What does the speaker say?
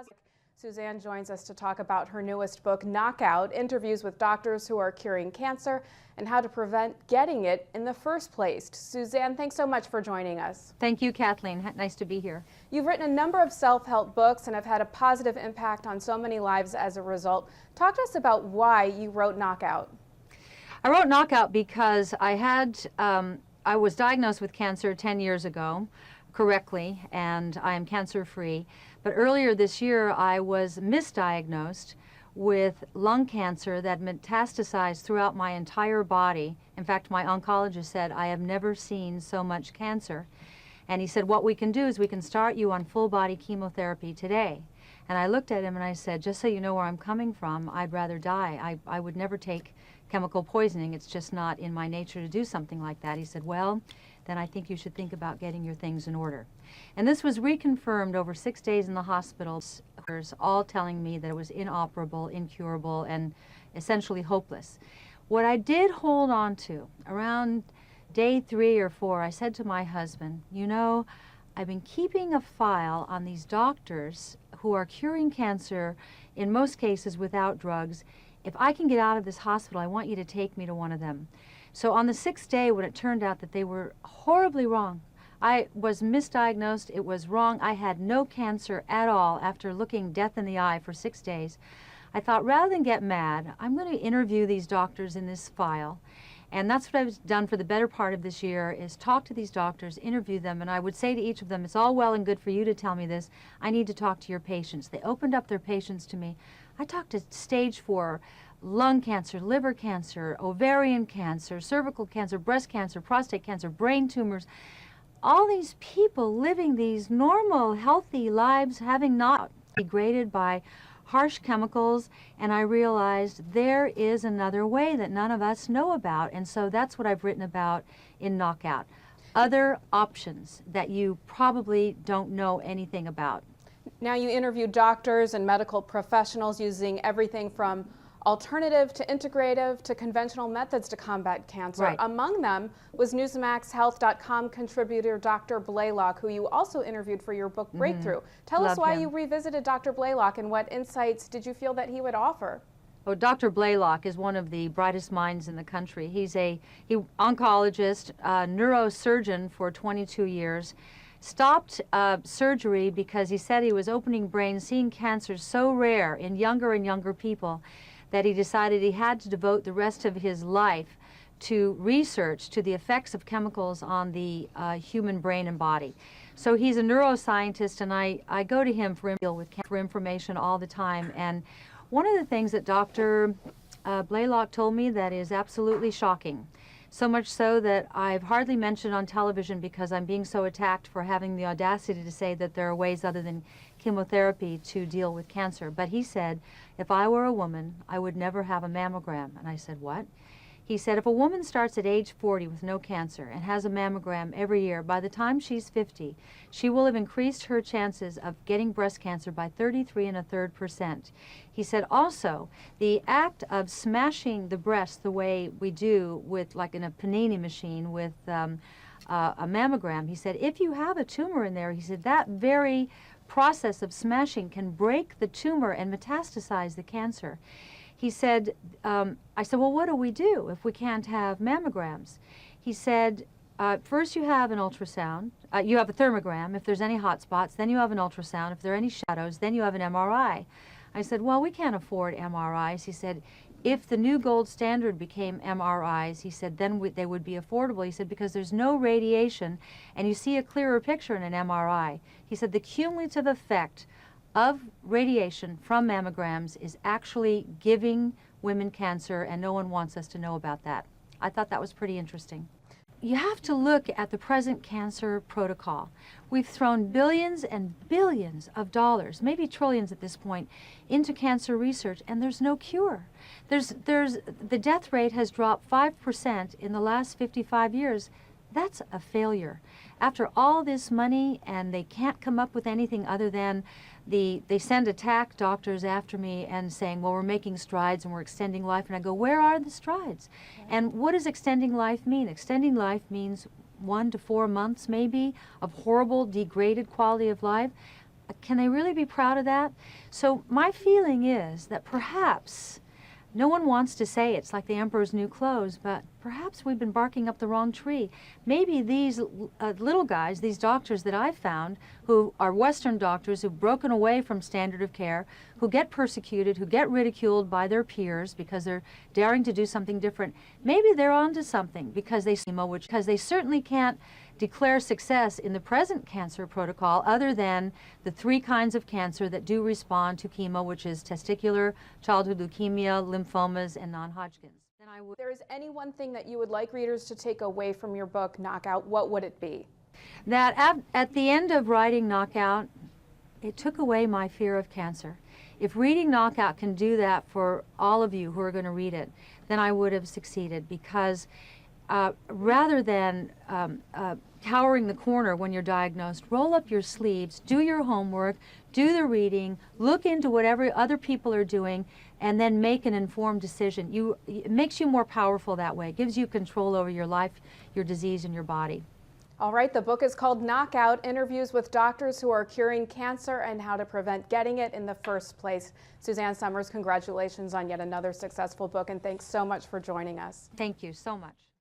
positive. Suzanne joins us to talk about her newest book, Knockout, interviews with doctors who are curing cancer and how to prevent getting it in the first place. Suzanne, thanks so much for joining us. Thank you, Kathleen. Nice to be here. You've written a number of self-help books and have had a positive impact on so many lives as a result. Talk to us about why you wrote Knockout. I wrote Knockout because I was diagnosed with cancer 10 years ago, correctly, and I am cancer-free. But earlier this year, I was misdiagnosed with lung cancer that metastasized throughout my entire body. In fact, my oncologist said, I have never seen so much cancer. And he said, what we can do is we can start you on full-body chemotherapy today. And I looked at him and I said, just so you know where I'm coming from, I'd rather die. I would never take chemical poisoning. It's just not in my nature to do something like that. He said, well, then I think you should think about getting your things in order. And this was reconfirmed over 6 days in the hospital, all telling me that it was inoperable, incurable, and essentially hopeless. What I did hold on to, around day 3 or 4, I said to my husband, you know, I've been keeping a file on these doctors who are curing cancer, in most cases without drugs. If I can get out of this hospital, I want you to take me to one of them. So on the 6th day, when it turned out that they were horribly wrong, I was misdiagnosed, it was wrong, I had no cancer at all after looking death in the eye for 6 days, I thought rather than get mad, I'm going to interview these doctors in this file. And that's what I've done for the better part of this year, is talk to these doctors, interview them, and I would say to each of them, it's all well and good for you to tell me this, I need to talk to your patients. They opened up their patients to me. I talked to stage 4, lung cancer, liver cancer, ovarian cancer, cervical cancer, breast cancer, prostate cancer, brain tumors. All these people living these normal, healthy lives, having not degraded by harsh chemicals, and I realized there is another way that none of us know about, and so that's what I've written about in Knockout. Other options that you probably don't know anything about. Now you interview doctors and medical professionals using everything from alternative to integrative to conventional methods to combat cancer. Right. Among them was NewsmaxHealth.com contributor Dr. Blaylock, who you also interviewed for your book Breakthrough. Tell us why you revisited Dr. Blaylock and what insights did you feel that he would offer? Well, Dr. Blaylock is one of the brightest minds in the country. He's an oncologist, neurosurgeon for 22 years. Stopped surgery because he said he was opening brains, seeing cancer so rare in younger and younger people that he decided he had to devote the rest of his life to research, to the effects of chemicals on the human brain and body. So he's a neuroscientist, and I go to him for information all the time. And one of the things that Dr. Blaylock told me that is absolutely shocking, so much so that I've hardly mentioned on television because I'm being so attacked for having the audacity to say that there are ways other than chemotherapy to deal with cancer. But he said, if I were a woman, I would never have a mammogram. And I said, what? He said, if a woman starts at age 40 with no cancer and has a mammogram every year, by the time she's 50, she will have increased her chances of getting breast cancer by 33 1/3%. He said also, the act of smashing the breast the way we do with, like in a panini machine with a mammogram, he said, if you have a tumor in there, he said, that very process of smashing can break the tumor and metastasize the cancer. He said, I said, well, what do we do if we can't have mammograms? He said, first you have an ultrasound, you have a thermogram, if there's any hot spots, then you have an ultrasound, if there are any shadows, then you have an MRI. I said, well, we can't afford MRIs. He said, if the new gold standard became MRIs, he said, then they would be affordable. He said, because there's no radiation, and you see a clearer picture in an MRI. He said, the cumulative effect of radiation from mammograms is actually giving women cancer, and no one wants us to know about that. I thought that was pretty interesting. You have to look at the present cancer protocol. We've thrown billions and billions of dollars, maybe trillions at this point, into cancer research, and there's no cure. The death rate has dropped 5% in the last 55 years. That's a failure. After all this money, and they can't come up with anything other than they send attack doctors after me and saying, well, we're making strides and we're extending life. And I go, where are the strides? And what does extending life mean? Extending life means 1 to 4 months maybe of horrible, degraded quality of life. can they really be proud of that? So my feeling is that perhaps, no one wants to say it's like the emperor's new clothes, but perhaps we've been barking up the wrong tree. Maybe these little guys, these doctors that I've found, who are Western doctors who've broken away from standard of care, who get persecuted, who get ridiculed by their peers because they're daring to do something different, maybe they're onto something because they certainly can't declare success in the present cancer protocol other than the 3 kinds of cancer that do respond to chemo, which is testicular, childhood leukemia, lymphomas, and non-Hodgkin's. If there is any one thing that you would like readers to take away from your book, Knockout, what would it be? That at the end of writing Knockout, it took away my fear of cancer. If reading Knockout can do that for all of you who are going to read it, then I would have succeeded, because rather than cowering the corner when you're diagnosed, roll up your sleeves, do your homework, do the reading, look into whatever other people are doing, and then make an informed decision. It makes you more powerful that way. It gives you control over your life, your disease, and your body. All right, the book is called Knockout, Interviews with Doctors Who Are Curing Cancer and How to Prevent Getting It in the First Place. Suzanne Somers, congratulations on yet another successful book, and thanks so much for joining us. Thank you so much.